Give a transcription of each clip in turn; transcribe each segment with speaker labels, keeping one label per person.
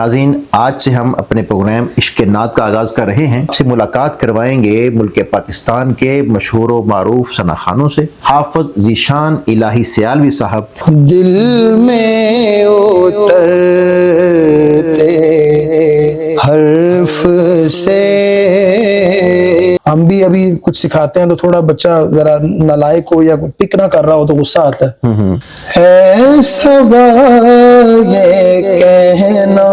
Speaker 1: ناظرین، آج سے ہم اپنے پروگرام عشق نعت کا آغاز کر رہے ہیں۔ آپ سے ملاقات کروائیں گے ملک پاکستان کے مشہور و معروف ثنا خوانوں سے۔ حافظ ذیشان الہی سیالوی صاحب
Speaker 2: دل میں اترتے حرف سے ہم بھی ابھی کچھ سکھاتے ہیں تو تھوڑا بچہ ذرا نالائق ہو یا پک نہ کر رہا ہو تو غصہ آتا ہے۔ اے صبا یہ کہنا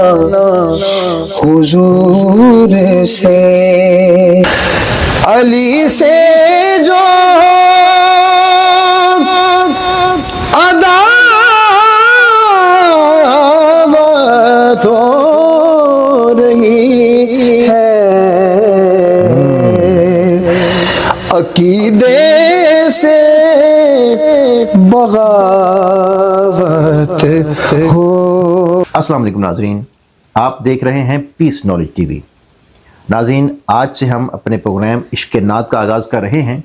Speaker 2: حضور سے، علی سے جو عداوت ہو رہی ہے، عقیدے سے بغاوت ہو۔
Speaker 1: السلام علیکم ناظرین، آپ دیکھ رہے ہیں پیس نالج ٹی وی۔ ناظرین، آج سے ہم اپنے پروگرام عشق نعت کا آغاز کر رہے ہیں۔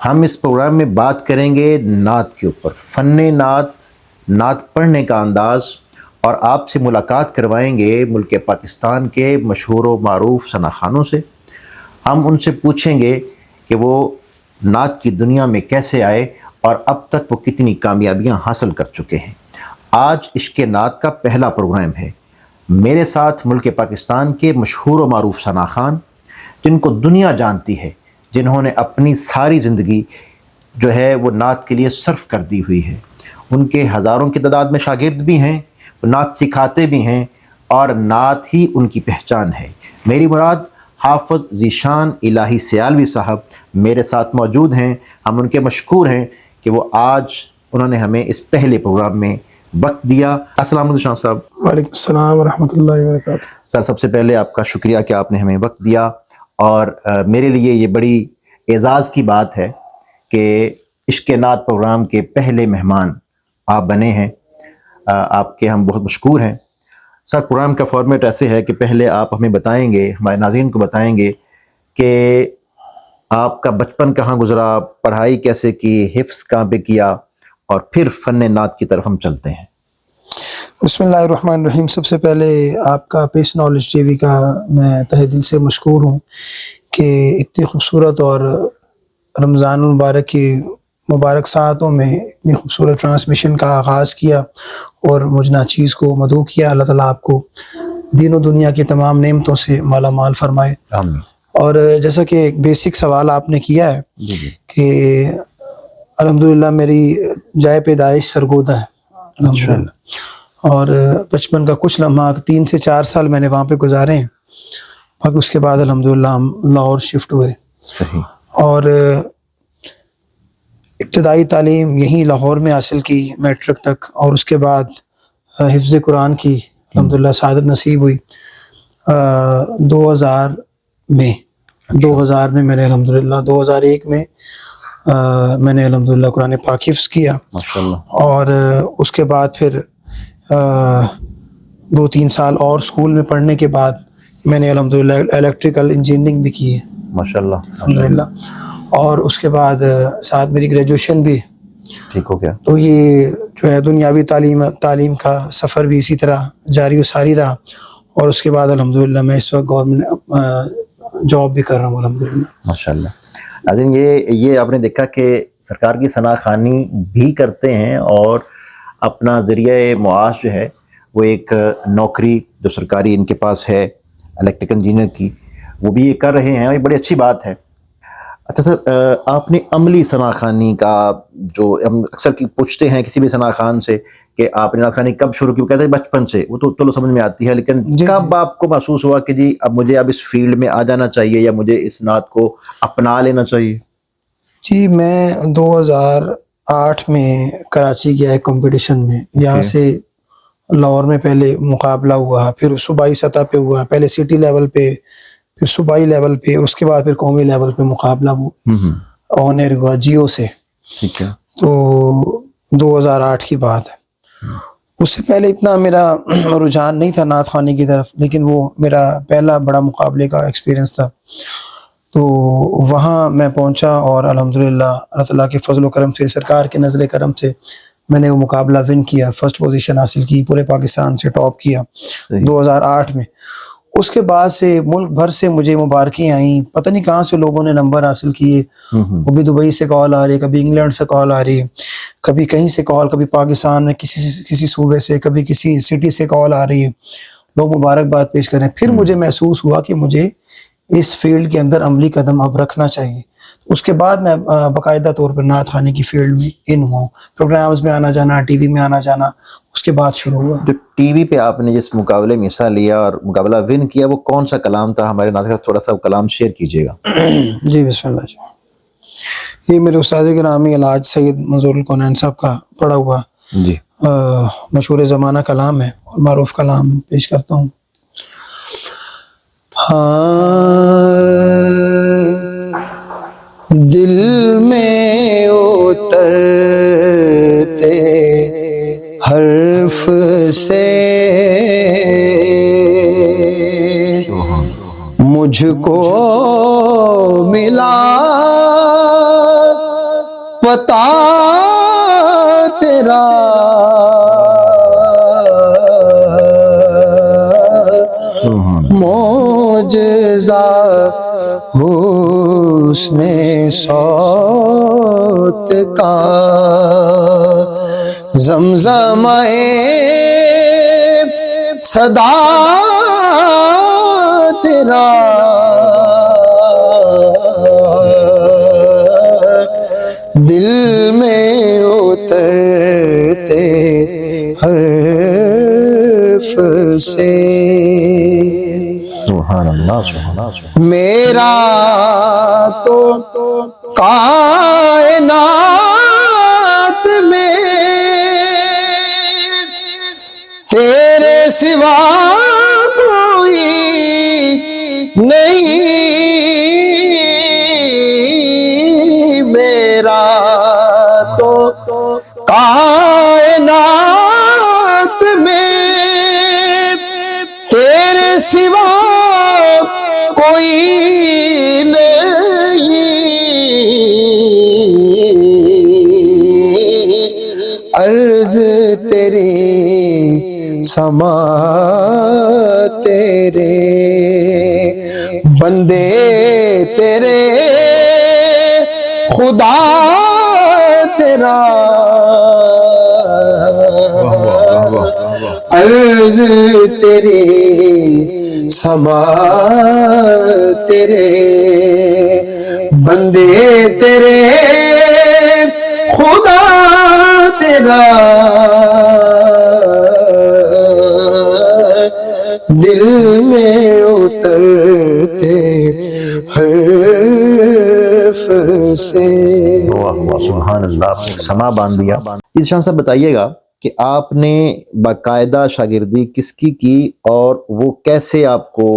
Speaker 1: ہم اس پروگرام میں بات کریں گے نعت کے اوپر، فن نعت، نعت پڑھنے کا انداز، اور آپ سے ملاقات کروائیں گے ملک پاکستان کے مشہور و معروف ثنا خوانوں سے۔ ہم ان سے پوچھیں گے کہ وہ نعت کی دنیا میں کیسے آئے اور اب تک وہ کتنی کامیابیاں حاصل کر چکے ہیں۔ آج عشق نعت کا پہلا پروگرام ہے۔ میرے ساتھ ملک پاکستان کے مشہور و معروف ثنا خوان، جن کو دنیا جانتی ہے، جنہوں نے اپنی ساری زندگی جو ہے وہ نعت کے لیے صرف کر دی ہوئی ہے۔ ان کے ہزاروں کی تعداد میں شاگرد بھی ہیں، وہ نعت سکھاتے بھی ہیں، اور نعت ہی ان کی پہچان ہے۔ میری مراد حافظ ذیشان الہی سیالوی صاحب میرے ساتھ موجود ہیں۔ ہم ان کے مشکور ہیں کہ وہ آج انہوں نے ہمیں اس پہلے پروگرام میں وقت دیا۔ السلام علیکم شاہ صاحب۔
Speaker 2: وعلیکم السلام ورحمۃ اللہ وبرکاتہ۔
Speaker 1: سر، سب سے پہلے آپ کا شکریہ کہ آپ نے ہمیں وقت دیا، اور میرے لیے یہ بڑی اعزاز کی بات ہے کہ عشق نعت پروگرام کے پہلے مہمان آپ بنے ہیں۔ آپ کے ہم بہت مشکور ہیں۔ سر، پروگرام کا فارمیٹ ایسے ہے کہ پہلے آپ ہمیں بتائیں گے، ہمارے ناظرین کو بتائیں گے کہ آپ کا بچپن کہاں گزرا، پڑھائی کیسے کی، حفظ کہاں پہ کیا، اور پھر فن نعت کی طرف ہم چلتے ہیں۔
Speaker 2: بسم اللہ الرحمن الرحیم۔ سب سے پہلے آپ کا پیس نالج ٹی وی کا میں تہہ دل سے مشکور ہوں کہ اتنی خوبصورت اور رمضان المبارک کی مبارک ساعتوں میں اتنی خوبصورت ٹرانسمیشن کا آغاز کیا اور مجھ ناچیز کو مدعو کیا۔ اللہ تعالیٰ آپ کو دین و دنیا کی تمام نعمتوں سے مالا مال فرمائے۔
Speaker 1: آمین۔
Speaker 2: اور جیسا کہ ایک بیسک سوال آپ نے کیا ہے
Speaker 1: جی جی۔
Speaker 2: کہ الحمدللہ میری جائے پیدائش سرگودا ہے الحمدللہ، اور بچپن کا کچھ لمحہ 3 سے 4 سال میں نے وہاں پہ گزارے ہیں، اور اس کے بعد الحمدللہ ہم لاہور شفٹ ہوئے،
Speaker 1: صحیح۔
Speaker 2: اور ابتدائی تعلیم یہیں لاہور میں حاصل کی میٹرک تک، اور اس کے بعد حفظ قرآن کی الحمدللہ سعادت نصیب ہوئی۔ 2000 میں میں نے الحمدللہ 2001 میں میں نے الحمدللہ قرآن پاک حفظ کیا،
Speaker 1: ماشاءاللہ۔
Speaker 2: اور اس کے بعد پھر 2-3 سال اور اسکول میں پڑھنے کے بعد میں نے الحمدللہ الیکٹریکل انجینئرنگ بھی کی ہے
Speaker 1: ماشاءاللہ
Speaker 2: الحمدللہ، اور اس کے بعد ساتھ میری گریجویشن بھی۔
Speaker 1: ٹھیک ہو گیا۔
Speaker 2: تو یہ جو ہے دنیاوی تعلیم کا سفر بھی اسی طرح جاری و ساری رہا، اور اس کے بعد الحمدللہ میں اس وقت گورنمنٹ جاب بھی کر رہا ہوں الحمدللہ۔
Speaker 1: ماشاءاللہ۔ ناظرین، یہ آپ نے دیکھا کہ سرکار کی ثنا خوانی بھی کرتے ہیں، اور اپنا ذریعہ معاش جو ہے وہ ایک نوکری جو سرکاری ان کے پاس ہے الیکٹریکل انجینئر کی، وہ بھی یہ کر رہے ہیں، اور یہ بڑی اچھی بات ہے۔ اچھا سر، آپ نے عملی ثنا خوانی کا، جو ہم اکثر پوچھتے ہیں کسی بھی ثنا خوان سے کہ آپ نے نعت خوانی کب شروع کی، وہ کہتے ہیں بچپن سے، وہ تو چلو سمجھ میں آتی ہے، لیکن کب آپ کو محسوس ہوا کہ جی اب مجھے اب اس فیلڈ میں آ جانا چاہیے، یا مجھے اس نعت کو اپنا لینا چاہیے؟
Speaker 2: جی، میں 2008 میں کراچی گیا ایک کمپٹیشن میں، یہاں سے لاہور میں پہلے مقابلہ ہوا، پھر صوبائی سطح پہ ہوا، پہلے سٹی لیول پہ، پھر صوبائی لیول پہ، اس کے بعد پھر قومی لیول پہ مقابلہ آن ایئر ہوا جیو سے۔
Speaker 1: ٹھیک ہے۔
Speaker 2: تو 2008 کی بات ہے۔ اس سے پہلے اتنا میرا رجحان نہیں تھا نعت خوانی کی طرف، لیکن وہ میرا پہلا بڑا مقابلے کا ایکسپیرینس تھا۔ تو وہاں میں پہنچا، اور الحمدللہ اللہ تعالیٰ کے فضل و کرم سے، سرکار کے نزل کرم سے میں نے وہ مقابلہ ون کیا، فرسٹ پوزیشن حاصل کی، پورے پاکستان سے ٹاپ کیا 2008 میں۔ اس کے بعد سے ملک بھر سے مجھے مبارکیں آئیں، پتہ نہیں کہاں سے لوگوں نے نمبر حاصل کیے، کبھی دبئی سے کال آ رہی ہے، کبھی انگلینڈ سے کال آ رہی ہے، کبھی کہیں سے کال، کبھی پاکستان میں کسی صوبے سے، کبھی کسی سٹی سے کال آ رہی ہے، لوگ مبارکباد پیش کر رہے ہیں۔ پھر مجھے محسوس ہوا کہ مجھے اس فیلڈ کے اندر عملی قدم اب رکھنا چاہیے۔ اس کے بعد میں باقاعدہ طور پر نعت خوانی کی فیلڈ میں ان ہوں، پروگرامز میں آنا جانا، ٹی وی میں آنا جانا اس کے بعد شروع ہوا۔
Speaker 1: جو ٹی وی پہ آپ نے جس مقابلے میں حصہ لیا اور مقابلہ ون کیا، وہ کون سا کلام تھا؟ ہمارے ناظرین تھوڑا سا کلام شیئر کیجیے گا۔
Speaker 2: جی بسم اللہ جی، یہ میرے استاد گرامی الحاج سید منظور الکونین صاحب کا پڑھا ہوا
Speaker 1: جی
Speaker 2: مشہور زمانہ کلام ہے اور معروف کلام پیش کرتا ہوں۔ دل میں اترتے حرف سے مجھ کو ملا پتا تیرا، معجزہ حسن صوت کا، زمزمے صدا تیرا، دل میں اترتے حرف سے،
Speaker 1: سبحان اللہ سبحان اللہ۔
Speaker 2: میرا تو کائنات میں تیرے سوا کوئی نہیں، میرا تو کائنات میں تیرے سوا کوئی نہیں، عرض تیری سما تیرے، بندے تیرے، خدا تیرا، عرض تیری سما تیرے، بندے تیرے، خدا تیرا، دل میں اترتے حرف سے۔
Speaker 1: سبحان اللہ، آپ نے سما باندھ دیا۔ اس شان صاحب بتائیے گا کہ آپ نے باقاعدہ شاگردی کس کی اور وہ کیسے آپ کو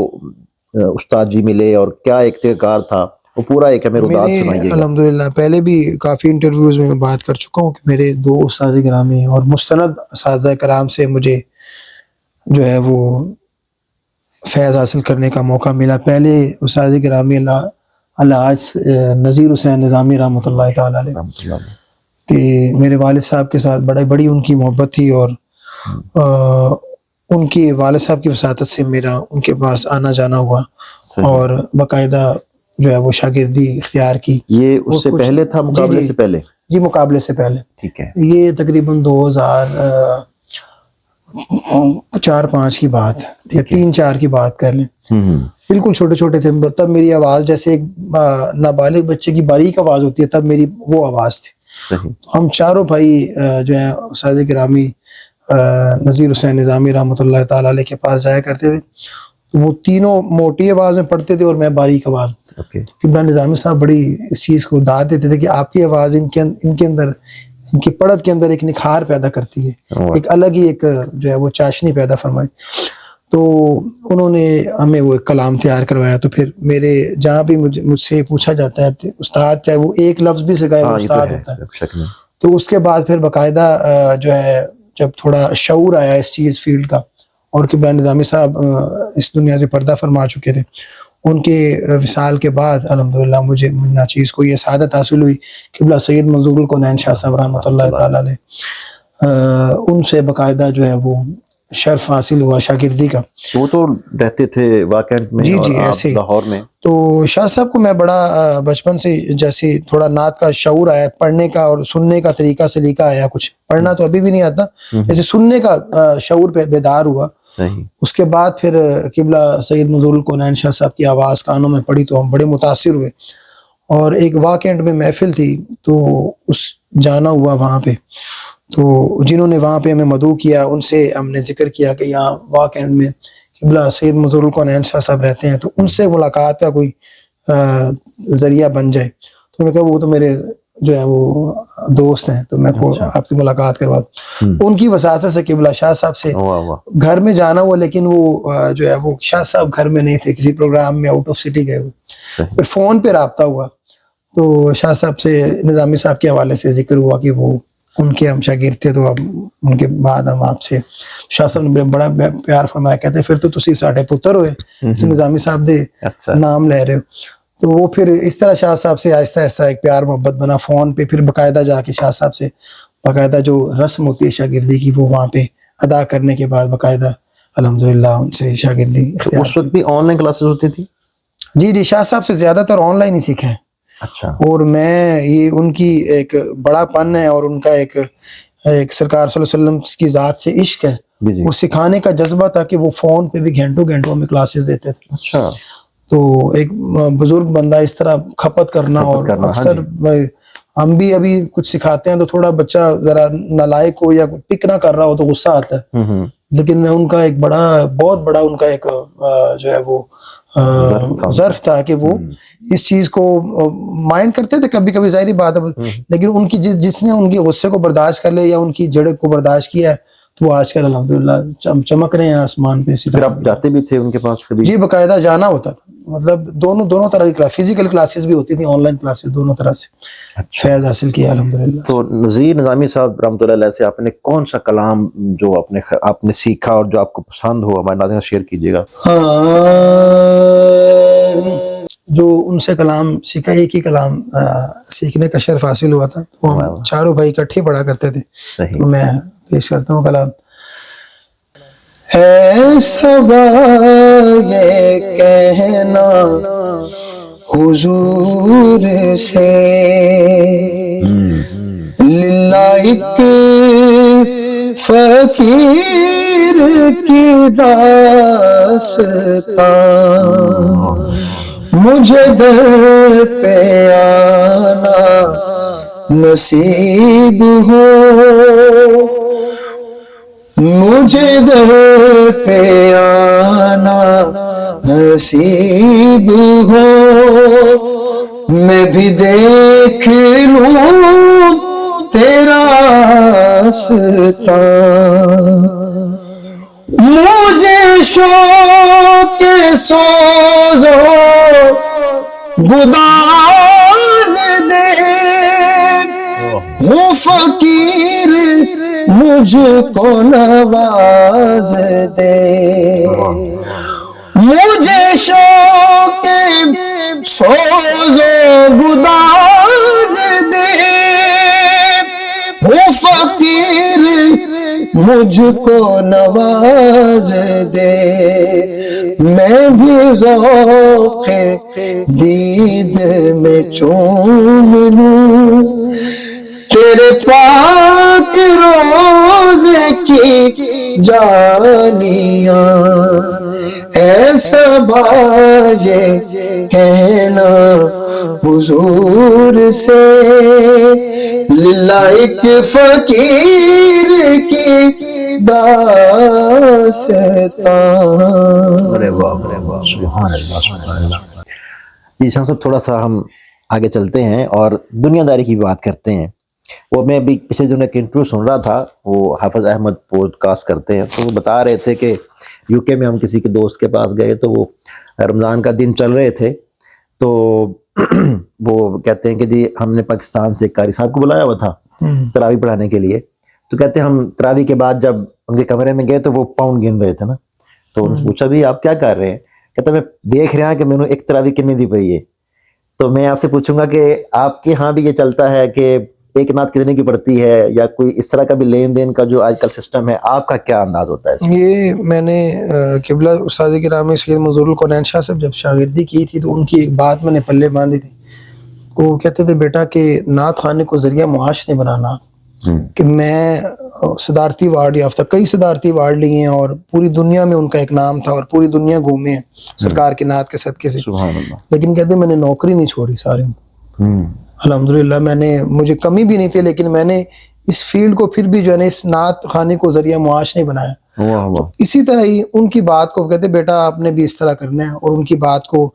Speaker 1: استاد جی ملے اور کیا اختیار تھا، وہ پورا ایک ہمیں رباط سنائیے گا۔
Speaker 2: الحمدللہ پہلے بھی کافی انٹرویوز میں بات کر چکا ہوں کہ میرے 2 استاد گرامی اور مستند اساتذہ کرام سے مجھے جو ہے وہ فیض حاصل کرنے کا موقع ملا۔ پہلے استاد گرامی الحاج نذیر حسین نظامی رحمۃ اللہ تعالی علیہ، کہ میرے والد صاحب کے ساتھ بڑی ان کی محبت تھی، اور ان کی والد صاحب کی وساطت سے میرا ان کے پاس آنا جانا ہوا، اور باقاعدہ جو ہے وہ شاگردی اختیار کی۔
Speaker 1: یہ اس سے پہلے تھا، مقابلے سے پہلے؟
Speaker 2: جی مقابلے سے پہلے،
Speaker 1: ٹھیک ہے۔
Speaker 2: یہ تقریباً 2004-05 کی بات یا 3-4 کی بات کر لیں، بالکل چھوٹے چھوٹے تھے تب۔ میری آواز جیسے ایک نابالغ بچے کی باریک آواز ہوتی ہے، تب میری وہ آواز تھی۔ ہم چاروں بھائی جو ہیں استاد گرامی نذیر حسین نظامی رحمۃ اللہ تعالی علیہ کے پاس جایا کرتے تھے، تو وہ تینوں موٹی آواز میں پڑھتے تھے اور میں باریک آواز۔ قبلہ نظامی صاحب بڑی اس چیز کو داد دیتے تھے کہ آپ کی آواز ان کے اندر، ان کی پڑھت کے اندر ایک نکھار پیدا کرتی ہے، ایک الگ ہی ایک جو ہے وہ چاشنی پیدا فرمائی۔ تو انہوں نے ہمیں وہ ایک کلام تیار کروایا۔ تو پھر میرے جہاں بھی مجھ سے پوچھا جاتا ہے استاد، چاہے وہ ایک لفظ بھی سکھائے وہ استاد ہوتا ہے۔ تو اس کے بعد پھر باقاعدہ جو ہے جب تھوڑا شعور آیا اس چیز فیلڈ کا، اور قبلہ نظامی صاحب اس دنیا سے پردہ فرما چکے تھے، ان کے وصال کے بعد الحمدللہ مجھے ناچیز کو یہ سعادت حاصل ہوئی۔ قبلہ سید منظور الکونین شاہ صاحب رحمۃ اللہ تعالی علیہ ان سے باقاعدہ جو ہے وہ شرف حاصل ہوا شاگردی کا.
Speaker 1: وہ تو رہتے تھے واکنڈ میں
Speaker 2: جی
Speaker 1: اور
Speaker 2: جی
Speaker 1: آپ
Speaker 2: ایسے.
Speaker 1: لاہور میں.
Speaker 2: تو شاہ صاحب کو میں بڑا بچپن سے جیسے تھوڑا نعت کا شعور آیا, پڑھنے کا اور سننے کا طریقہ سلیقہ آیا, کچھ پڑھنا تو ابھی بھی نہیں آتا, جیسے سننے کا شعور پہ بیدار ہوا.
Speaker 1: صحیح.
Speaker 2: اس کے بعد پھر قبلہ سید منظور الکونین شاہ صاحب کی آواز کانوں میں پڑی تو ہم بڑے متاثر ہوئے. اور ایک واکنڈ میں محفل تھی تو اس جانا ہوا وہاں پہ, تو جنہوں نے وہاں پہ ہمیں مدعو کیا ان سے ہم نے ذکر کیا کہ یہاں واکنڈ میں قبلہ سید منظور الکونین شاہ صاحب رہتے ہیں, تو ان سے ملاقات کا کوئی ذریعہ بن جائے. تو میں نے کہا وہ تو میرے جو ہے وہ دوست ہیں, تو میں کو آپ سے ملاقات کروا دوں. ان کی وساطت سے قبلہ شاہ صاحب سے گھر میں جانا ہوا, لیکن وہ جو ہے وہ شاہ صاحب گھر میں نہیں تھے, کسی پروگرام میں آؤٹ آف سٹی گئے ہوئے. پھر فون پہ رابطہ ہوا تو شاہ صاحب سے نظامی صاحب کے حوالے سے ذکر ہوا کہ وہ ان کے ہم شاگرد تھے, تو اب ان کے بعد ہم آپ سے, شاہ صاحب نے بڑا پیار فرمایا, کہتے پھر تو تسی ساڈے پتر ہوئے, نظامی صاحب دے نام لے رہے ہو. تو وہ پھر اس طرح شاہ صاحب سے آہستہ آہستہ ایک پیار محبت بنا فون پہ. پھر باقاعدہ جا کے شاہ صاحب سے باقاعدہ جو رسم ہوتی ہے شاگردی کی وہ وہاں پہ ادا کرنے کے بعد باقاعدہ الحمدللہ ان سے شاگردی.
Speaker 1: اس وقت بھی آن لائن کلاسز ہوتی تھی؟
Speaker 2: جی جی, شاہ صاحب سے زیادہ تر آن لائن ہی سیکھا ہے.
Speaker 1: اچھا.
Speaker 2: اور میں یہ ان کی ایک بڑا پن ہے اور ان کا ایک سرکار صلی اللہ علیہ وسلم کی ذات سے عشق ہے, وہ سکھانے کا جذبہ تھا کہ وہ فون پہ بھی گھنٹوں گھنٹوں میں کلاسز دیتے تھے.
Speaker 1: اچھا.
Speaker 2: تو ایک بزرگ بندہ اس طرح کھپت کرنا, اور اکثر ہم بھی ابھی کچھ سکھاتے ہیں تو تھوڑا بچہ ذرا نالائق ہو یا پک نہ کر رہا ہو تو غصہ آتا ہے, لیکن میں ان کا ایک بہت بڑا ان کا ایک جو ہے وہ ظرف تھا کہ وہ اس چیز کو مائنڈ کرتے تھے کبھی کبھی, ظاہری بات ہے, لیکن ان کی جس نے ان کے غصے کو برداشت کر لیا یا ان کی جڑ کو برداشت کیا ہے تو وہ آج کل الحمدللہ چمک رہے ہیں آسمان پہ.
Speaker 1: پھر آپ جاتے بھی تھے ان کے پاس کبھی؟
Speaker 2: جی, باقاعدہ جانا ہوتا تھا, مطلب دونوں طرح کی کلاس, فزیکل کلاسز بھی ہوتی تھیں, آن لائن کلاسز, دونوں طرح سے فیض حاصل کیا الحمدللہ.
Speaker 1: تو نذیر نظامی صاحب رحمۃ اللہ علیہ سے آپ نے کون سا کلام جو آپ نے سیکھا اور جو آپ کو پسند ہو ہمارے ناظرین شیئر کیجیے گا؟
Speaker 2: جو ان سے کلام سیکھا, ایک ہی کلام سیکھنے کا شرف حاصل ہوا تھا, تو ہم چاروں بھائی اکٹھے پڑھا کرتے تھے. تو میں پیش کرتا ہوں کلام. اے صبا یہ کہنا حضور سے للہ ایک فقیر کی داستان, مجھے در پہ آنا نصیب ہو, مجھے در پہ آنا نصیب ہو, میں بھی دیکھ لوں تیرا راستہ, مجھے شوق سوز و گداز دے, ہوں فقیر مجھ کو نواز دے, مجھے شوق سوز و گداز دے, ہوں فقیر مجھ کو نواز دے, میں بھی ذوق دید میں چوم لوں تیرے پاک روزے کی جالیاں. ایسا باجے کہنا حضور سے للہ ایک فقیر کی داستان.
Speaker 1: سبحان اللہ سبحان اللہ. جی ہم سب تھوڑا سا ہم آگے چلتے ہیں اور دنیا داری کی بات کرتے ہیں. وہ میں بھی پچھلے دنوں ایک انٹرویو سن رہا تھا, وہ حافظ احمد پوڈ کاسٹ کرتے ہیں, تو وہ بتا رہے تھے کہ یو کے میں ہم کسی کے دوست کے پاس گئے تو وہ رمضان کا دن چل رہے تھے, تو وہ کہتے ہیں کہ جی ہم نے پاکستان سے ایک قاری صاحب کو بلایا ہوا تھا تراویح پڑھانے کے لیے, تو کہتے ہیں ہم تراویح کے بعد جب ان کے کمرے میں گئے تو وہ پاؤنڈ گن رہے تھے نا, تو انہوں نے پوچھا بھی آپ کیا کر رہے ہیں, کہتا میں دیکھ رہا کہ میں نے ایک تراویح کتنی دی پئی ہے. تو میں آپ سے پوچھوں گا کہ آپ کے ہاں بھی یہ چلتا ہے کہ ایک نعت کتنے کی پڑتی ہے, یا کوئی اس طرح کا بھی لین دین کا جو آج کل سسٹم ہے, آپ کا کیا انداز ہوتا ہے اس میں؟
Speaker 2: یہ میں نے قبلہ استاد گرامی سید منظور القرآن شاہ صاحب جب شاگردی کی تھی تو ان کی ایک بات میں نے پلے باندھی تھی. وہ کہتے تھے بیٹا کہ نعت خوانے کو ذریعہ معاش نہیں بنانا, کہ میں صدارتی وارڈ یافتہ کئی صدارتی وارڈ لیے ہیں اور پوری دنیا میں ان کا ایک نام تھا اور پوری دنیا گھومے ہیں سرکار کی نعت کے صدقے سے.
Speaker 1: سبحان اللہ.
Speaker 2: لیکن کہتے میں نے نوکری نہیں چھوڑی سارے, الحمدللہ میں نے, مجھے کمی بھی نہیں تھی لیکن میں نے اس فیلڈ کو پھر بھی جو ہے نا اس نعت خانے کو ذریعہ معاش نہیں بنایا. تو اسی طرح ہی ان کی بات کو کہتے بیٹا آپ نے بھی اس طرح کرنا ہے, اور ان کی بات کو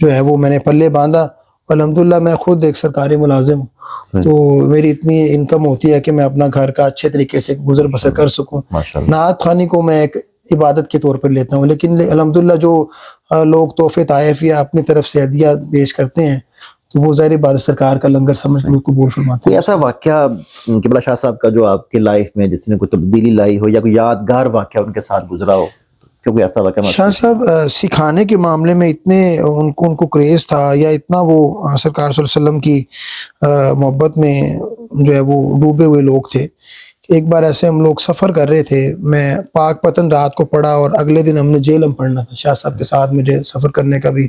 Speaker 2: جو ہے وہ میں نے پلے باندھا. الحمدللہ میں خود ایک سرکاری ملازم ہوں, تو میری اتنی انکم ہوتی ہے کہ میں اپنا گھر کا اچھے طریقے سے گزر بسر کر سکوں. نعت خوانی کو میں ایک عبادت کے طور پر لیتا ہوں, لیکن الحمدللہ جو لوگ تحفے طائف یا اپنی طرف سے ہدیہ پیش کرتے ہیں تو وہ ظاہر بات سرکار کا لنگر سمجھ کر قبول فرماتے ہیں.
Speaker 1: کوئی ایسا واقعہ قبلہ شاہ صاحب کا جو آپ کی لائف میں جس نے کوئی تبدیلی لائی ہو, یا کوئی یادگار واقعہ ان کے ساتھ گزرا ہو, کوئی ایسا واقعہ؟
Speaker 2: شاہ صاحب سکھانے کے معاملے میں اتنے ان کو کریز تھا, یا اتنا وہ سرکار صلی اللہ علیہ وسلم کی محبت میں جو ہے وہ ڈوبے ہوئے لوگ تھے. ایک بار ایسے ہم لوگ سفر کر رہے تھے, میں پاک پتن رات کو پڑھا اور اگلے دن ہم نے جیلم پڑھنا تھا شاہ صاحب کے ساتھ مجھے سفر کرنے کا بھی.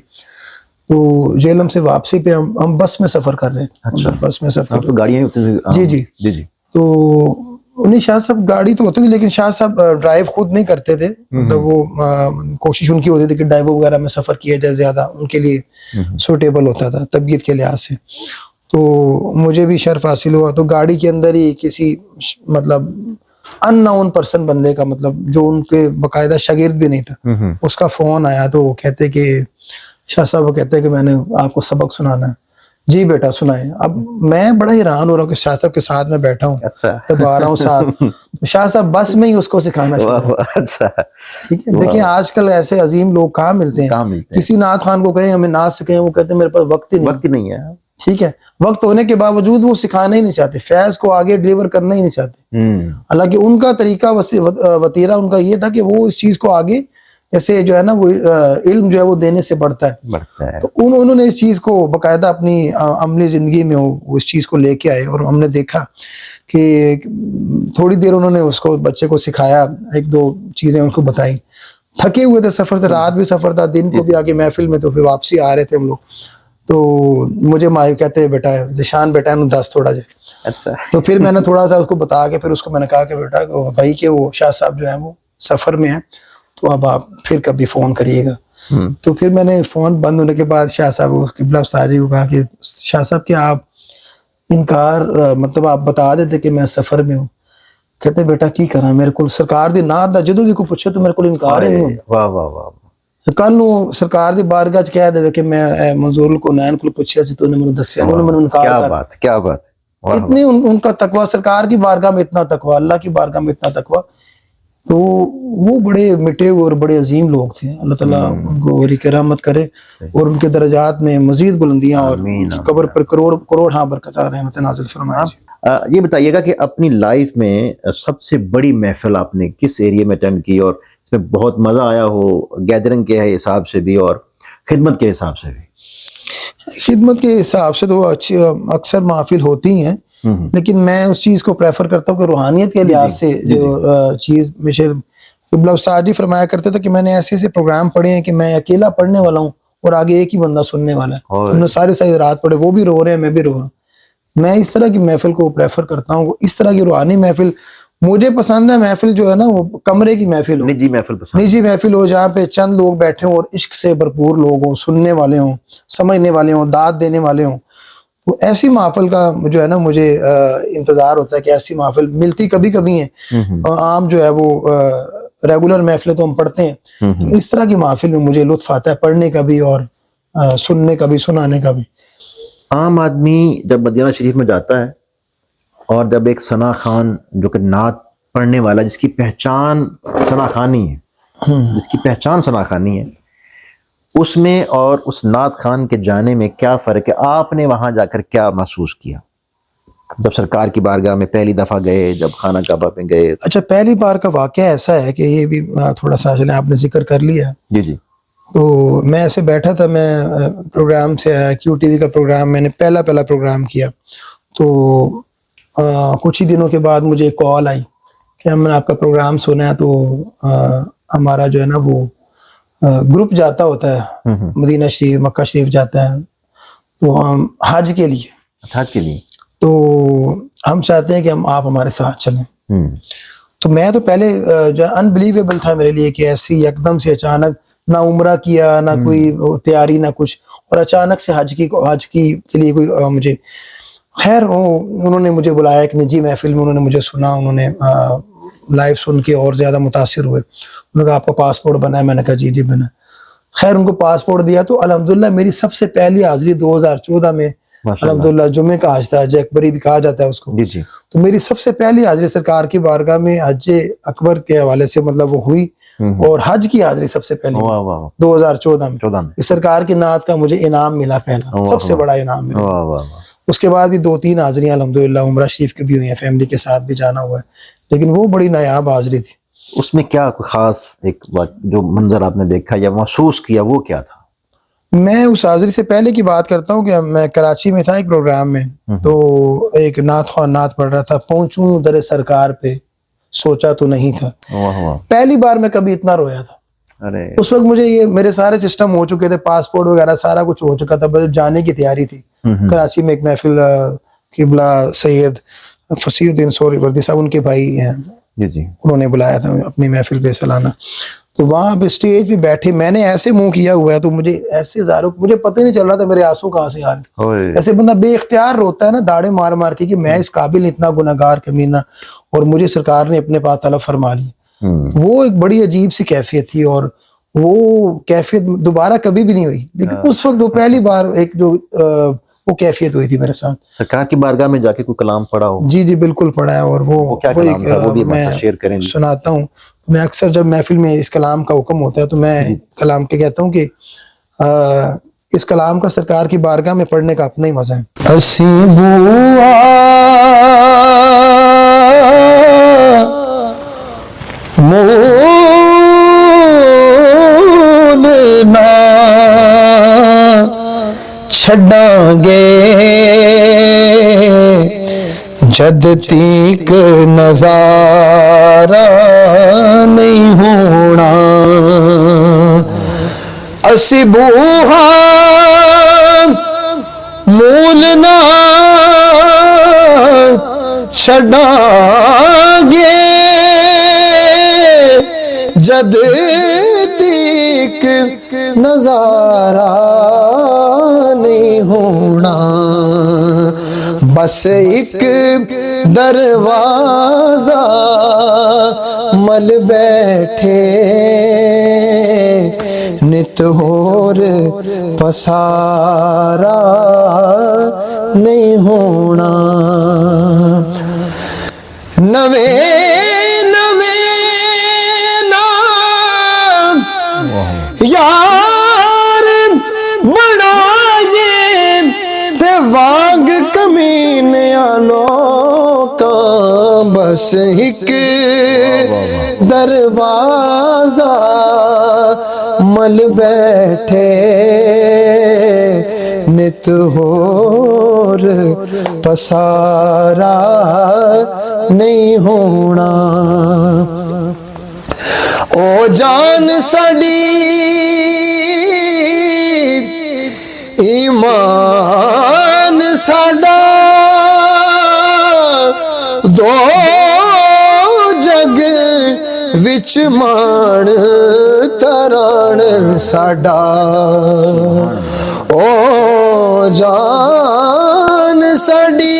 Speaker 2: تو جیلم سے واپسی پہ ہم بس میں سفر کر رہے تھے. بس میں سفر,
Speaker 1: تو گاڑیاں ہوتی تھیں؟
Speaker 2: جی. تو انہیں شاہ صاحب گاڑی تو ہوتی تھی لیکن شاہ صاحب ڈرائیو خود نہیں کرتے تھے, مطلب وہ کوشش ان کی ہوتی تھی کہ ڈرائیور وغیرہ میں سفر کیا جائے, زیادہ ان کے لیے سوٹیبل ہوتا تھا طبیعت کے لحاظ سے. تو مجھے بھی شرف حاصل ہوا, تو گاڑی کے اندر ہی کسی مطلب ان نون پرسن بندے کا, مطلب جو ان کے باقاعدہ شاگرد بھی نہیں تھا, اس کا فون آیا. تو وہ کہتے کہ شاہ صاحب وہ کہتے کہ میں نے آپ کو سبق سنانا ہے. جی بیٹا سنائیں. اب میں بڑا حیران ہو رہا ہوں کہ شاہ صاحب کے ساتھ میں بیٹھا ہوں, جب آ رہا ہوں ساتھ, شاہ صاحب بس میں ہی اس کو سکھانا شروع. ٹھیک ہے, دیکھیں آج کل ایسے عظیم لوگ کہاں ملتے ہیں. کسی نعت خان کو کہیں ہمیں نعت سکھائیں, وہ کہتے ہیں میرے پاس وقت ہی نہیں ہے. ٹھیک ہے, وقت ہونے کے باوجود وہ سکھانا ہی نہیں چاہتے, فیض کو آگے ڈیلیور کرنا ہی نہیں چاہتے. حالانکہ ان کا طریقہ وطیرہ ان کا یہ تھا کہ وہ اس چیز کو آگے جیسے جو ہے نا وہ علم جو ہے وہ دینے سے بڑھتا ہے. تو انہوں نے اس چیز کو باقاعدہ اپنی عملی زندگی میں وہ اس چیز کو لے کے آئے, اور ہم نے دیکھا کہ تھوڑی دیر انہوں نے اس کو بچے کو سکھایا, ایک دو چیزیں ان کو بتائی. تھکے ہوئے تھے سفر سے, رات بھی سفر تھا, دن کو بھی آگے محفل میں, تو پھر واپسی آ رہے تھے ہم لوگ. تو مجھے مایو کہتے ہیں بیٹا ذیشان بیٹا نو دس تھوڑا جا. اچھا. تو پھر میں نے تھوڑا سا اس کو بتا کے پھر اس کو میں نے کہا کہ بیٹا بھائی کہ وہ شاہ صاحب جو ہیں وہ سفر میں ہیں, تو اب آپ پھر کبھی فون کریے گا. تو پھر میں نے فون بند ہونے کے بعد شاہ صاحب اس قبلہ استاد جی کو کہا کہ شاہ صاحب کہ آپ انکار مطلب آپ بتا دیتے کہ میں سفر میں ہوں. کہتے بیٹا کی کرا, میرے کو سرکار دی نعت دا جدوں بھی کو پوچھے تو میرے کو انکار ہی نہیں.
Speaker 1: واہ واہ واہ.
Speaker 2: کل نو سرکار دی بارگاہ چ کہہ دے کہ میں منظور القرآن کو پوچھیا سی تو نے مجھے دسیا, انہوں نے مجھے انکار کر.
Speaker 1: کیا بات.
Speaker 2: اتنی ان کا تقوی, سرکار کی بارگاہ میں اتنا تقوی, اللہ کی بارگاہ میں اتنا تقوی. تو وہ بڑے مٹے ہوئے اور بڑے عظیم لوگ تھے. اللہ تعالیٰ ان کو ولی کرامت کرے اور ان کے درجات میں مزید بلندیاں اور قبر پر کروڑ ہاں برکت رحمت نازل فرمائے.
Speaker 1: یہ بتائیے گا کہ اپنی لائف میں سب سے بڑی محفل آپ نے کس ایریے میں اٹینڈ کی, اور اس میں بہت مزہ آیا ہو, گیدرنگ کے حساب سے بھی اور خدمت کے حساب سے بھی؟
Speaker 2: خدمت کے حساب سے تو اچھی اکثر محافل ہوتی ہیں, لیکن میں اس چیز کو پریفر کرتا ہوں کہ روحانیت کے لحاظ سے جو چیز مشر قبلہ استاد جی فرمایا کرتے تھے کہ میں نے ایسے پروگرام پڑھے ہیں کہ میں اکیلا پڑھنے والا ہوں اور آگے ایک ہی بندہ سننے والا ہے. ہم نے ساری رات پڑھے, وہ بھی رو رہے ہیں, میں بھی رو رہا ہوں. میں اس طرح کی محفل کو پریفر کرتا ہوں. اس طرح کی روحانی محفل مجھے پسند ہے. محفل جو ہے نا وہ کمرے کی محفل ہو, نجی محفل ہو, جہاں پہ چند لوگ بیٹھے ہوں اور عشق سے بھرپور لوگ ہوں, سننے والے ہوں, سمجھنے والے ہوں, داد دینے والے ہوں. تو ایسی محفل کا جو ہے نا مجھے انتظار ہوتا ہے کہ ایسی محفل ملتی کبھی کبھی ہیں. عام جو ہے وہ ریگولر محفلیں تو ہم پڑھتے ہیں, اس طرح کی محفل میں مجھے لطف آتا ہے پڑھنے کا بھی اور سننے کا بھی, سنانے کا بھی.
Speaker 1: عام آدمی جب مدینہ شریف میں جاتا ہے اور جب ایک ثنا خان جو کہ نعت پڑھنے والا, جس کی پہچان ثنا خانی ہے, اس میں اور اس نعت خان کے جانے میں کیا فرق ہے؟ آپ نے وہاں جا کر کیا محسوس کیا جب سرکار کی بارگاہ میں پہلی دفعہ گئے, جب خانہ کعبہ میں گئے؟
Speaker 2: اچھا, پہلی بار کا واقعہ ایسا ہے کہ یہ بھی تھوڑا سا آپ نے ذکر کر لیا.
Speaker 1: جی.
Speaker 2: تو میں ایسے بیٹھا تھا, میں پروگرام سے آیا, کیو ٹی وی کا پروگرام, میں نے پہلا پروگرام کیا. تو کچھ ہی دنوں کے بعد مجھے ایک کال آئی کہ ہم نے آپ کا پروگرام سنا ہے، تو ہمارا جو ہے نا وہ گروپ جاتا ہوتا ہے مدینہ شریف، مکہ شریف جاتا ہے، تو ہم حج کے لیے،
Speaker 1: حج کے لیے،
Speaker 2: تو ہم چاہتے ہیں کہ آپ ہمارے ساتھ چلیں۔ تو میں تو پہلے جو انبلیویبل تھا میرے لیے کہ ایسے ہی ایک دم سے اچانک، نہ عمرہ کیا، نہ کوئی تیاری، نہ کچھ، اور اچانک سے حج کے لیے کوئی مجھے، خیر انہوں نے مجھے بلایا ایک نجی محفل میں، انہوں نے مجھے سنا، انہوں نے لائیو سن کے اور زیادہ متاثر ہوئے۔ انہوں نے کہا آپ کا پاسپورٹ بنا ہے؟ میں نے کہا جی جی بنا۔ خیر ان کو پاسپورٹ دیا، تو الحمدللہ میری سب سے پہلی حاضری 2014 میں، الحمدللہ جمعے کا حج تھا، حج اکبری بھی کہا جاتا ہے اس کو۔
Speaker 1: جی،
Speaker 2: تو میری سب سے پہلی حاضری سرکار کی بارگاہ میں حج اکبر کے حوالے سے مطلب وہ ہوئی، اور حج کی حاضری سب سے پہلی 2014 میں سرکار کی نعت کا مجھے انعام ملا، پہلا سب سے بڑا انعام ملا۔ اس کے بعد بھی 2-3 حاضریاں الحمدللہ عمرہ شریف کی بھی ہوئی ہیں، فیملی کے ساتھ بھی جانا ہوا ہے، لیکن وہ بڑی نایاب حاضری تھی۔
Speaker 1: اس میں کیا کوئی خاص ایک جو منظر آپ نے دیکھا یا محسوس کیا، وہ کیا تھا؟
Speaker 2: میں اس حاضری سے پہلے کی بات کرتا ہوں کہ میں کراچی میں تھا ایک پروگرام میں، تو ایک نعت خواہ نعت پڑھ رہا تھا، پہنچوں در سرکار پہ سوچا تو نہیں تھا۔ پہلی بار میں کبھی اتنا رویا تھا۔ اس وقت مجھے یہ میرے سارے سسٹم ہو چکے تھے، پاسپورٹ وغیرہ سارا کچھ ہو چکا تھا، بس جانے کی تیاری تھی۔ کراچی میں ایک محفل قبلہ سید فصیح الدین سوری وردی صاحب، ان کے بھائی ہیں، انہوں نے بلایا تھا اپنی محفل پہ سالانہ، تو وہاں پہ اسٹیج پہ بیٹھے میں نے ایسے منہ کیا ہوا ہے، تو مجھے ایسے مجھے پتہ ہی نہیں چل رہا تھا میرے آنسو کہاں سے آ رہے۔ ایسے بندہ بے اختیار روتا ہے نا، داڑے مار مار کے، کہ میں اس قابل اتنا گناہگار کمینہ، اور مجھے سرکار نے اپنے پاس طلب فرما لی۔ وہ ایک بڑی عجیب سی کیفیت تھی، اور وہ کیفیت دوبارہ کبھی بھی نہیں ہوئی، لیکن اس وقت وہ پہلی بار ایک جو وہ کیفیت ہوئی تھی میرے ساتھ۔
Speaker 1: سرکار کی بارگاہ میں جا کے کوئی کلام پڑھا ہو؟
Speaker 2: جی جی بالکل پڑھا ہے، اور وہ
Speaker 1: کیا کلام تھا وہ بھی ہمارے ساتھ شیئر کریں گے؟
Speaker 2: سناتا ہوں۔ میں اکثر جب محفل میں اس کلام کا حکم ہوتا ہے تو میں کلام کے کہتا ہوں کہ اس کلام کا سرکار کی بارگاہ میں پڑھنے کا اپنا ہی مزہ ہے۔ چھڑاں گے جد تیک نظارہ نہیں ہونا، اسی بوہا مولنا چھڑاں گے جد تیک نظارہ نہیں ہونا، بس ایک دروازہ مل بیٹھے نت ہور پسارا نہیں ہونا، یار بڑھائے تے واگ کمینیاں لوکاں، بس ایک دروازہ مل بیٹھے نت ہور پسارا نہیں ہونا، او جان سڑی ایمان ساڈا دو جگ وچ مان تران ساڈا، او جان سڑی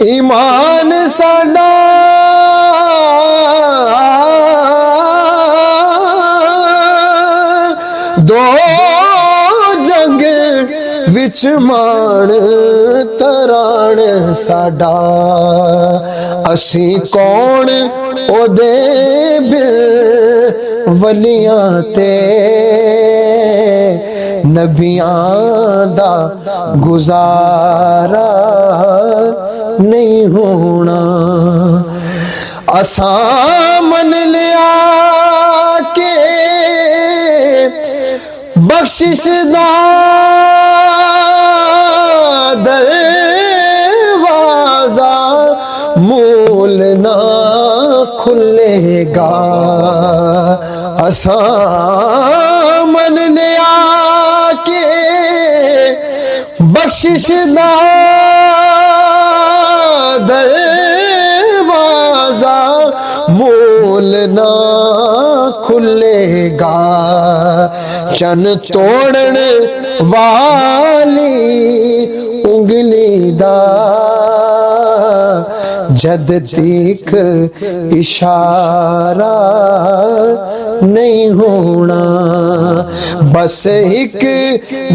Speaker 2: ایمان ساڈا دو جگ وچ مان تران ساڈا، اسی کون او دے بل ولیاں تے نبیاں دا گزارا نہیں ہونا، اساں من لیا کہ بخشش دا در بسامن نے آ کے بخشش دا دروازہ مول نہ کھلے گا، چن توڑن والی انگلی دا جد تک اشارہ نہیں ہونا، بس ایک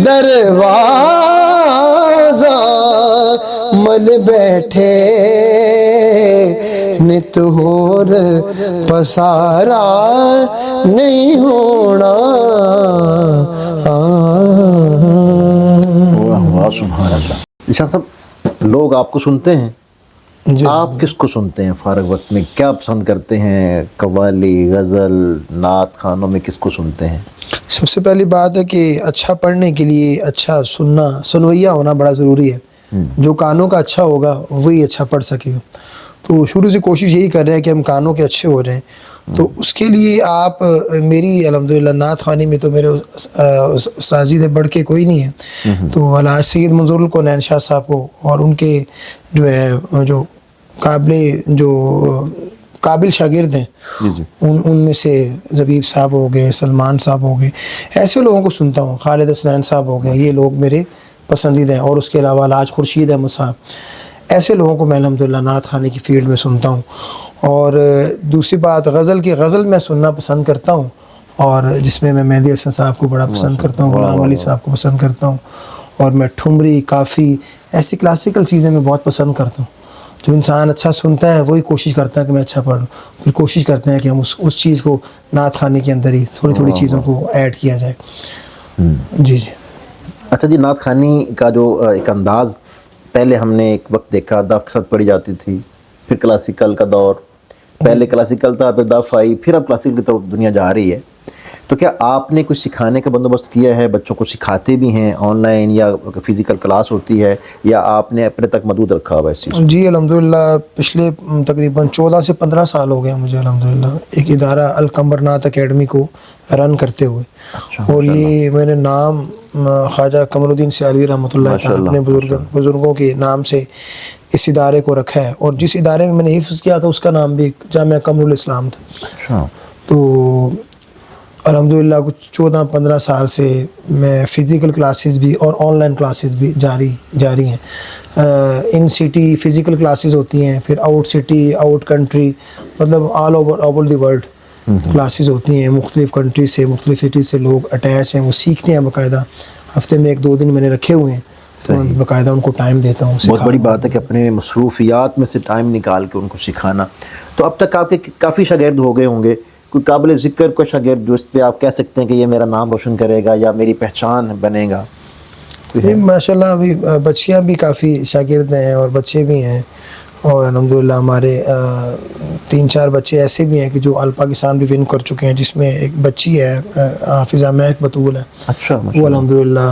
Speaker 2: دروازہ مل بیٹھے نت ہور پسارا نہیں ہونا۔
Speaker 1: واہ سبحان اللہ۔ ذیشان صاحب، لوگ آپ کو سنتے ہیں، آپ کس کو سنتے ہیں فارغ وقت میں؟ کیا پسند کرتے ہیں؟ قوالی، غزل، نعت خانوں میں کس کو سنتے ہیں؟
Speaker 2: سب سے پہلی بات ہے کہ اچھا پڑھنے کے لیے اچھا سنویا ہونا بڑا ضروری ہے۔ جو کانوں کا اچھا ہوگا وہی اچھا پڑھ سکے گا۔ تو شروع سے کوشش یہی کر رہے ہیں کہ ہم کانوں کے اچھے ہو جائیں۔ تو اس کے لیے آپ میری الحمدللہ نعت خوانی میں تو میرے استاذی سے بڑھ کے کوئی نہیں ہے، تو الحاج سید منظور الکونین شاہ صاحب کو اور ان کے جو ہے جو قابل شاگرد ہیں ان میں سے زبیب صاحب ہو گئے، سلمان صاحب ہو گئے، ایسے لوگوں کو سنتا ہوں۔ خالد حسنین صاحب ہو گئے، یہ لوگ میرے پسندیدہ ہیں۔ اور اس کے علاوہ الحاج خورشید احمد صاحب، ایسے لوگوں کو میں الحمدللہ نعت خوانی کی فیلڈ میں سنتا ہوں۔ اور دوسری بات غزل میں سننا پسند کرتا ہوں، اور جس میں میں مہدی حسن صاحب کو بڑا پسند کرتا ہوں، غلام علی صاحب کو پسند کرتا ہوں، اور میں ٹھمری، کافی، ایسی کلاسیکل چیزیں میں بہت پسند کرتا ہوں۔ جو انسان اچھا سنتا ہے وہی کوشش کرتا ہے کہ میں اچھا پڑھوں، پھر کوشش کرتے ہیں کہ ہم اس چیز کو نعت خوانی کے اندر ہی تھوڑی چیزوں کو ایڈ کیا جائے۔ جی جی۔
Speaker 1: اچھا جی، نعت خوانی کا جو ایک انداز پہلے ہم نے ایک وقت دیکھا دف کے ساتھ پڑھی جاتی تھی، پھر کلاسیکل کا دور، پہلے کلاسیکل تھا پھر دف آئی، پھر اب کلاسیکل کی طرف دنیا جا رہی ہے۔ تو کیا آپ نے کچھ سکھانے کا بندوبست کیا ہے؟ بچوں کو سکھاتے بھی ہیں آن لائن یا فزیکل کلاس ہوتی ہے، یا آپ نے اپنے تک محدود رکھا ہوا ہے اس چیز؟
Speaker 2: جی الحمدللہ پچھلے تقریباً 14 سے 15 سال ہو گئے مجھے الحمدللہ ایک ادارہ القمر نعت اکیڈمی کو رن کرتے ہوئے، اور یہ میں نے نام خواجہ قمر الدین سیالوی رحمۃ اللہ تعالیٰ اپنے بزرگوں کے نام سے اس ادارے کو رکھا ہے، اور جس ادارے میں میں نے حفظ کیا تھا اس کا نام بھی جامعہ قمر الاسلام تھا۔ تو الحمدللہ کچھ 14-15 سال سے میں فزیکل کلاسز بھی اور آن لائن کلاسز بھی جاری ہیں۔ ان سٹی فزیکل کلاسز ہوتی ہیں، پھر آؤٹ سٹی، آؤٹ کنٹری، مطلب all over the world classes ہوتی ہیں۔ مختلف کنٹری سے، مختلف سٹی سے لوگ اٹیچ ہیں، وہ سیکھتے ہیں باقاعدہ۔ ہفتے میں 1-2 دن میں نے رکھے ہوئے ہیں، تو باقاعدہ ان کو ٹائم دیتا ہوں۔
Speaker 1: بہت بڑی بات ہے کہ اپنے مصروفیات میں سے ٹائم نکال کے ان کو سکھانا۔ تو اب تک آپ کے کافی شاگرد ہو گئے ہوں گے، کوئی قابل ذکر کوئی شاگرد جو اس پہ آپ کہہ سکتے ہیں کہ یہ میرا نام روشن کرے گا یا میری پہچان بنے گا؟
Speaker 2: ماشاءاللہ ابھی بچیاں بھی کافی شاگرد ہیں اور بچے بھی ہیں، اور الحمدللہ ہمارے 3-4 بچے ایسے بھی ہیں کہ جو آل پاکستان بھی ون کر چکے ہیں، جس میں ایک بچی ہے حافظہ مہک بطول ہے،
Speaker 1: اچھا،
Speaker 2: وہ الحمدللہ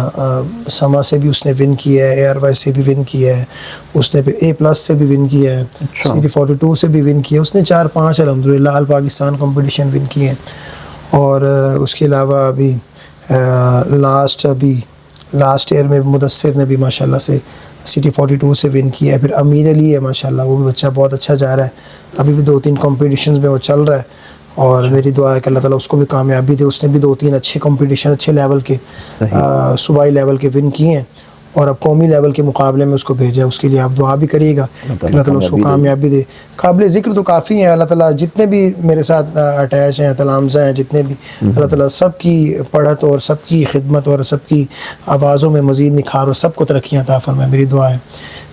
Speaker 2: سما سے بھی اس نے ون کیا ہے، AR وائز سے بھی ون کیا ہے، اس نے پھر A+ سے بھی ون کیا ہے، CD42 سے بھی ون کیا ہے، اس نے 4-5 الحمدللہ آل پاکستان کمپٹیشن ون کیے ہیں۔ اور اس کے علاوہ ابھی لاسٹ ایئر میں مدثر نے بھی ماشاءاللہ سے CD42 سے ون کیا ہے۔ پھر امیر علی ہے ماشاءاللہ، وہ بھی بچہ بہت اچھا جا رہا ہے، ابھی بھی 2-3 کمپٹیشنز میں وہ چل رہا ہے، اور میری دعا ہے کہ اللہ تعالیٰ اس کو بھی کامیابی دے۔ اس نے بھی 2-3 اچھے کمپٹیشن اچھے لیول کے صوبائی لیول کے ون کیے ہیں، اور اب قومی لیول کے مقابلے میں اس کو بھیجا ہے۔ اس کے لیے آپ دعا بھی کریے گا کہ اللہ تعالیٰ اس کو کامیابی دے۔ قابل ذکر تو کافی ہیں، اللہ تعالیٰ جتنے بھی میرے ساتھ اٹیچ ہیں، تلامذہ ہیں جتنے بھی، اللہ تعالیٰ سب کی پڑھت اور سب کی خدمت اور سب کی آوازوں میں مزید نکھار اور سب کو ترقیاں عطا فرمائے، میری دعا ہے۔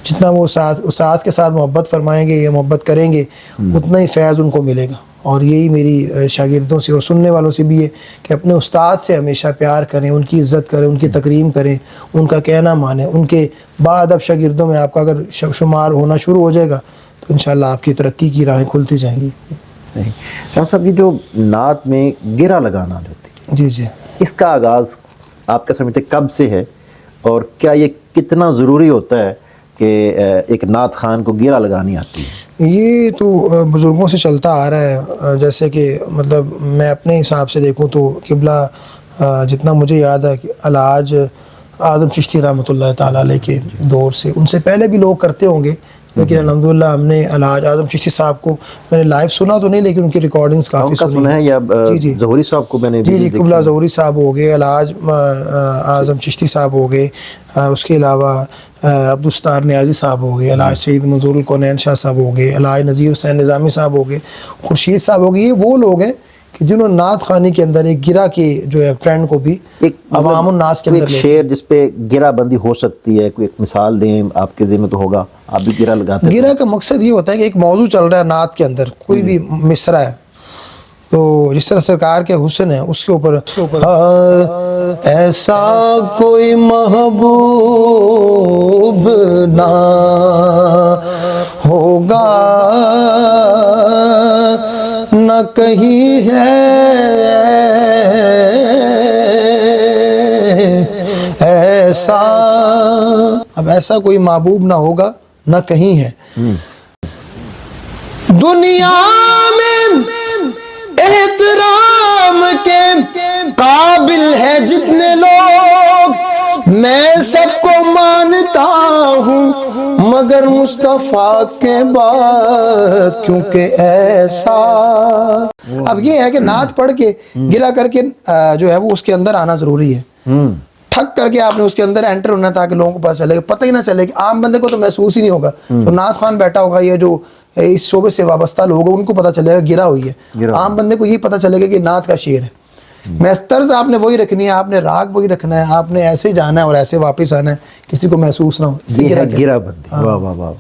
Speaker 2: جتنا وہ استاد کے ساتھ محبت فرمائیں گے یا محبت کریں گے، اتنا ہی فیض ان کو ملے گا۔ اور یہی میری شاگردوں سے اور سننے والوں سے بھی ہے کہ اپنے استاد سے ہمیشہ پیار کریں، ان کی عزت کریں، ان کی تکریم کریں، ان کا کہنا مانیں۔ ان کے بعد اب شاگردوں میں آپ کا اگر شمار ہونا شروع ہو جائے گا تو انشاءاللہ آپ کی ترقی کی راہیں کھلتی جائیں گی۔
Speaker 1: صحیح۔ شاہ صاحب، یہ جو نعت میں گرہ لگانا جو ہوتی ہے،
Speaker 2: جی جی،
Speaker 1: اس کا آغاز آپ کا سمجھتے کب سے ہے، اور کیا یہ کتنا ضروری ہوتا ہے کہ ایک نعت خان کو گرہ لگانی آتی ہے؟
Speaker 2: یہ تو بزرگوں سے چلتا آ رہا ہے. جیسے کہ مطلب میں اپنے حساب سے دیکھوں تو قبلہ جتنا مجھے یاد ہے کہ الحاج اعظم چشتی رحمۃ اللہ تعالیٰ علیہ کے دور سے، ان سے پہلے بھی لوگ کرتے ہوں گے، لیکن الحمدللہ ہم نے الحاج اعظم چشتی صاحب کو میں نے لائیو سنا تو نہیں، لیکن ان کی ریکارڈنگز کافی
Speaker 1: سنا ہے. یا ظہوری صاحب کو میں نے
Speaker 2: جی قبلہ ظہوری صاحب ہو گئے، الحاج اعظم چشتی صاحب ہو گئے، اس کے علاوہ عبدالستار نیازی صاحب ہو گئے، الحاج سید منظور الکونین شاہ صاحب ہو گئے، الحاج نذیر حسین نظامی صاحب ہو گئے، خورشید صاحب ہو گئے. یہ وہ لوگ ہیں کہ جنہوں نے نعت خوانی کے اندر ایک گرہ کے جو ہے ٹرینڈ کو بھی عوام الناس کے اندر
Speaker 1: ایک شعر جس پہ گرہ بندی ہو سکتی ہے، کوئی ایک مثال دیں آپ کے ذہن میں تو ہوگا، آپ بھی گرہ لگاتے ہیں.
Speaker 2: گرہ کا مقصد یہ ہوتا ہے کہ ایک موضوع چل رہا ہے نعت کے اندر، کوئی بھی مصرع ہے، تو جس طرح سرکار کے حسن ہے اس کے اوپر ایسا کوئی محبوب نہ ہوگا نہ کہیں ہے ایسا، اب ایسا کوئی محبوب نہ ہوگا نہ کہیں ہے. دنیا میں احترام کے قابل ہے جتنے لوگ، میں سب کو مانتا ہوں مگر مصطفیٰ کے بعد کیونکہ ایسا. اب یہ ہے کہ نعت پڑھ کے گرہ کر کے جو ہے وہ اس کے اندر آنا ضروری ہے، تھک کر کے آپ نے اس کے اندر انٹر ہونا تاکہ لوگوں کو پتہ چلے، پتہ ہی نہ چلے کہ عام بندے کو تو محسوس ہی نہیں ہوگا. تو نعت خوان بیٹھا ہوگا، یہ جو اس شعبے سے وابستہ لوگ ہیں ان کو پتہ چلے گا گرہ ہوئی ہے، عام بندے کو یہ پتہ چلے گا کہ نعت کا شعر ہے. میں طرز آپ نے وہی رکھنی ہے، آپ نے راگ وہی رکھنا ہے، آپ نے ایسے جانا ہے اور ایسے واپس آنا ہے، کسی کو محسوس نہ ہو.
Speaker 1: یہ ہے گرہ بندی. واہ واہ واہ.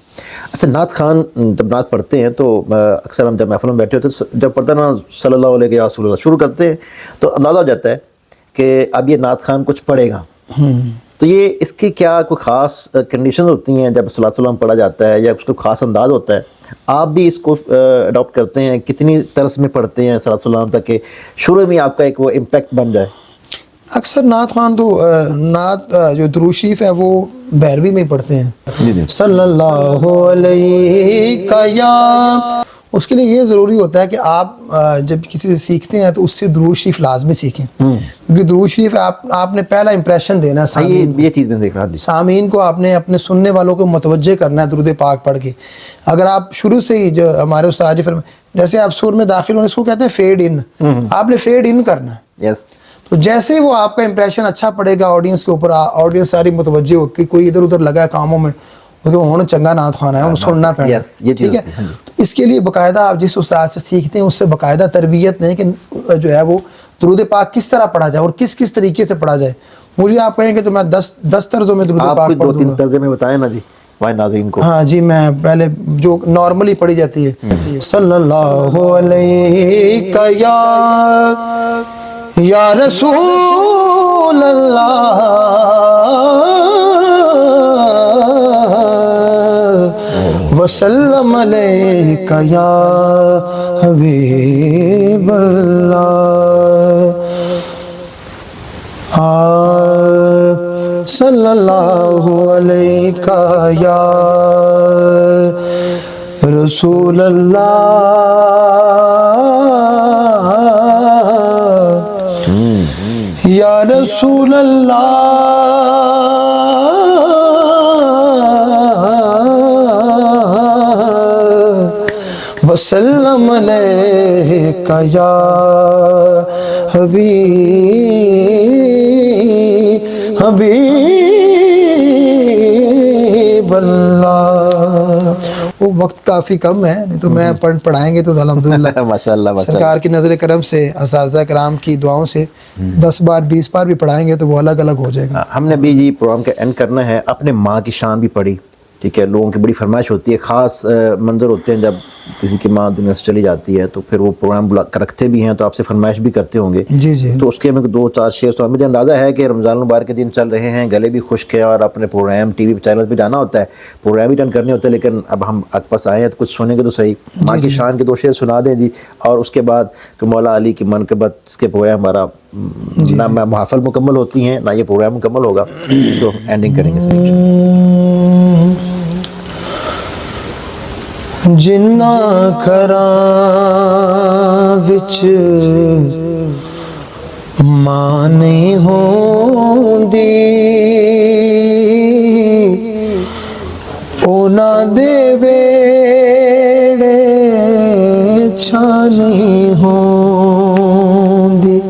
Speaker 1: اچھا نعت خان جب نعت پڑھتے ہیں تو اکثر ہم جب محفل میں بیٹھے ہوتے ہیں جب پڑھتا نا صلی اللہ علیہ وسلم شروع کرتے ہیں تو اندازہ ہو جاتا ہے کہ اب یہ نعت خان کچھ پڑھے گا. تو یہ اس کی کیا کوئی خاص کنڈیشنز ہوتی ہیں جب صلی اللہ علیہ وسلم پڑھا جاتا ہے یا اس کو خاص انداز ہوتا ہے؟ آپ بھی اس کو اڈاپٹ کرتے ہیں؟ کتنی طرز میں پڑھتے ہیں صلی اللہ علیہ وسلم تاکہ شروع میں آپ کا ایک وہ امپیکٹ بن جائے؟
Speaker 2: اکثر نعت خوان تو نعت جو درود شریف ہے وہ بھیروی میں ہی پڑھتے ہیں. صلی اللہ علیہ یا، اس کے لیے یہ ضروری ہوتا ہے کہ آپ جب کسی سے سیکھتے ہیں تو اس سے درود شریف لازمی سیکھیں، کیونکہ درود شریف آپ نے پہلا امپریشن دینا ہے.
Speaker 1: یہ چیز میں دیکھ رہا ہوں
Speaker 2: سامعین کو آپ نے اپنے سننے والوں کو متوجہ کرنا ہے درود پاک پڑھ کے. اگر آپ شروع سے ہی جو ہمارے استاد جی جیسے آپ سر میں داخل ہونے اس کو کہتے ہیں فیڈ ان، آپ نے فیڈ ان کرنا ہے.
Speaker 1: یس.
Speaker 2: تو جیسے وہ آپ کا امپریشن اچھا پڑے گا آڈینس کے اوپر، آڈینس ساری متوجہ ہو کہ کوئی ادھر ادھر لگا ہے کاموں میں، انہوں نے چنگا نعت خوانہ ہے، انہوں سننا پڑنا. ٹھیک ہے. تو اس کے لیے باقاعدہ آپ جس استاد سے سیکھتے ہیں اس سے باقاعدہ تربیت نہیں کہ جو ہے وہ درود پاک کس طرح پڑھا جائے اور کس کس طریقے سے پڑھا جائے. مجھے آپ کہیں کہ تو میں 10 طرزوں میں درود پاک پڑھ دوں گا.
Speaker 1: 2-3 طرزیں میں بتائیں نا جی ہمارے ناظرین کو.
Speaker 2: ہاں جی، میں پہلے جو نارملی پڑھی جاتی ہے، صلی اللہ علیہ یا رسول اللہ وسلم علیک یا حبیب اللہ، صلی اللہ علیک یا رسول اللہ، یا رسول اللہ وسلم علیک یا حبیب اللہ. وہ وقت کافی کم ہے، نہیں تو میں پڑھائیں گے تو الحمدللہ
Speaker 1: ماشاءاللہ
Speaker 2: سرکار کی نظر کرم سے اساتذہ کرام کی دعاؤں سے 10 بار 20 بار بھی پڑھائیں گے تو وہ الگ الگ ہو جائے گا.
Speaker 1: ہم نے بھی جی پروگرام کا اینڈ کرنا ہے. اپنے ماں کی شان بھی پڑھی، ٹھیک ہے. لوگوں کی بڑی فرمائش ہوتی ہے، خاص منظر ہوتے ہیں جب کسی کی ماں دنیا سے چلی جاتی ہے تو پھر وہ پروگرام رکھتے بھی ہیں تو آپ سے فرمائش بھی کرتے ہوں گے.
Speaker 2: جی جی.
Speaker 1: تو اس کے میں 2-4 شعر تو مجھے اندازہ ہے کہ رمضان المبارک کے دن چل رہے ہیں، گلے بھی خشک ہے اور اپنے پروگرام ٹی وی چینل پہ جانا ہوتا ہے، پروگرام بھی ٹرن کرنے ہوتے ہیں، لیکن اب ہم آپ پاس آئے ہیں تو کچھ سنیں گے تو صحیح. ماں کی شان کے 2 شعر سنا دیں جی، اور اس کے بعد کہ مولا علی کی منقبت، اس کے پروگرام ہمارا نہ محافل مکمل ہوتی ہیں نہ یہ پروگرام مکمل ہوگا، تو اینڈنگ کریں گے صحیح.
Speaker 2: ਜਿੰਨਾ ਘਰਾਂ ਵਿੱਚ ਮਾਂ ਨਹੀਂ ਹੁੰਦੀ, ਉਹਨਾਂ ਦੇ ਵੇੜੇ ਛਾਂ ਨਹੀਂ ਹੁੰਦੀ।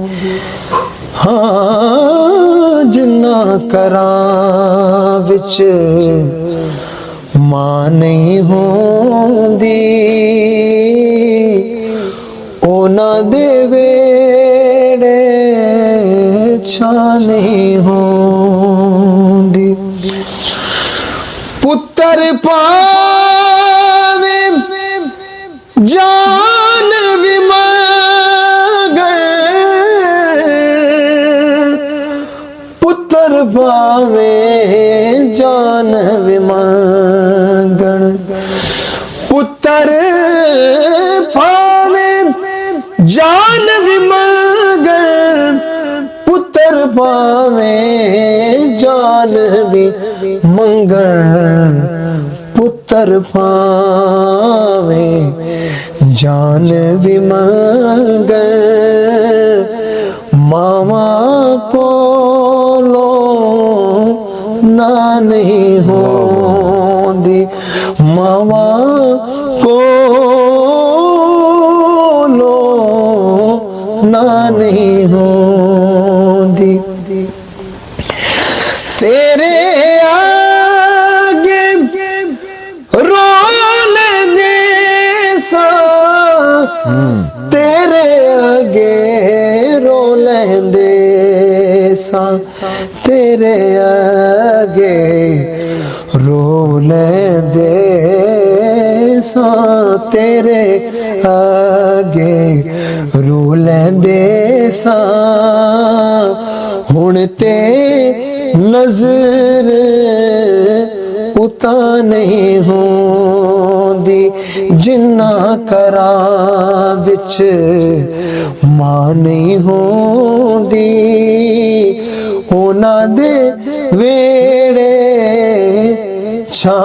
Speaker 2: ਹਾਂ ਜਿੰਨਾ ਘਰਾਂ ਵਿੱਚ ਮਾਂ ਨਹੀਂ ਹੁੰਦੀ, ਉਹਨਾਂ ਦੇ ਵੇੜੇ ਛਾਂ ਨਹੀਂ ਹੁੰਦੀ। ਪੁੱਤਰ ਪਾਵੇ ਜਾਨ ਵੀ ਮਗਰ, ਪੁੱਤਰ ਪਾਵੇ ਜਾਨ ਵੀ ਮੰਗਣ, ਪੁੱਤਰ ਪਾਵੇ ਜਾਨ ਵੀ ਮੰਗਣ, ਪੁੱਤਰ ਪਾਵੇ ਜਾਨ ਵੀ ਮੰਗਣ, ਪੁੱਤਰ ਪਾਵੇ ਜਾਨ ਵੀ ਮੰਗਣ, ਮਾਵਾਂ ਕੋਲੋਂ ਨਾ ਨਹੀਂ ਹੁੰਦੀ, ਮਾਵਾਂ ਕੋਲੋਂ ਨਾ ਨਹੀਂ ਹੁੰਦੀ। ਤੇਰੇ ਆਗੇ ਰੋ ਲੈਂਦੇ ਸਾਂ, ਤੇਰੇ ਅੱਗੇ ਰੋ ਲੈਂਦੇ ਸਾਂ, ਤੇਰੇ ਅੱਗੇ ਰੋ ਲੈਂਦੇ ਸਾਂ, ਤੇਰੇ ਅੱਗੇ ਰੋ ਲੈਂਦੇ ਸਾਂ। ਹੁਣ ਤੇ ਨਜ਼ਰ ਉਤਾ ਨਹੀਂ ਹੁੰਦੀ, ਜਿੰਨਾ ਘਰਾਂ ਵਿੱਚ ਮਾਂ ਨਹੀਂ ਹੁੰਦੀ, ਉਹਨਾਂ ਦੇ ਵੇੜੇ ਛਾਂ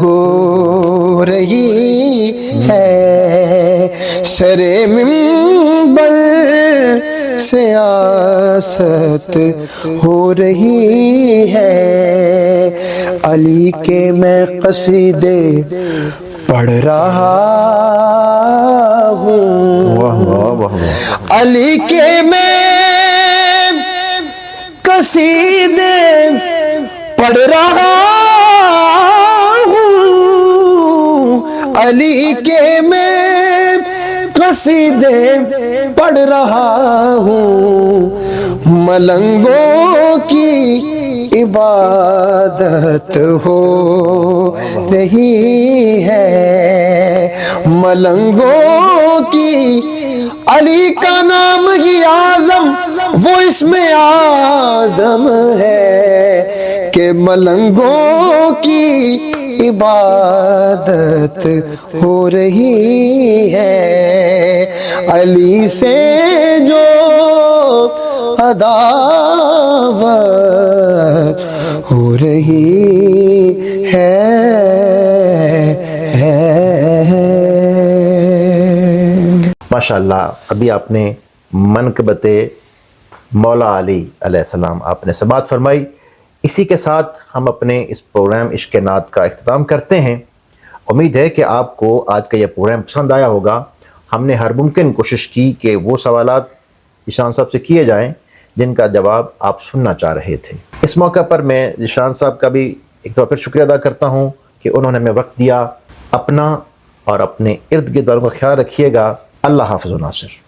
Speaker 2: ہو رہی ہے، سر منبر سیاست ہو رہی ہے، علی کے میں قصیدے پڑھ رہا ہوں،
Speaker 1: واہ واہ واہ واہ،
Speaker 2: علی کے میں قصیدے پڑھ رہا ہوں، علی کے میں قصیدے پڑھ رہا ہوں، ملنگوں کی عبادت ہو رہی ہے، ملنگوں کی، علی کا نام ہی اعظم وہ اسم اعظم ہے کہ ملنگوں کی عبادت ہو رہی ہے، علی سے جو عداوت ہو رہی ہے۔
Speaker 1: ماشاءاللہ ابھی آپ نے منقبت مولا علی علیہ السلام آپ نے سماعت فرمائی۔ اسی کے ساتھ ہم اپنے اس پروگرام عشق نعت کا اختتام کرتے ہیں۔ امید ہے کہ آپ کو آج کا یہ پروگرام پسند آیا ہوگا۔ ہم نے ہر ممکن کوشش کی کہ وہ سوالات ذیشان صاحب سے کیے جائیں جن کا جواب آپ سننا چاہ رہے تھے۔ اس موقع پر میں ذیشان صاحب کا بھی ایک دفعہ پھر شکریہ ادا کرتا ہوں کہ انہوں نے ہمیں وقت دیا۔ اپنا اور اپنے ارد گرد والوں کا خیال رکھیے گا۔ اللہ حافظ و ناصر۔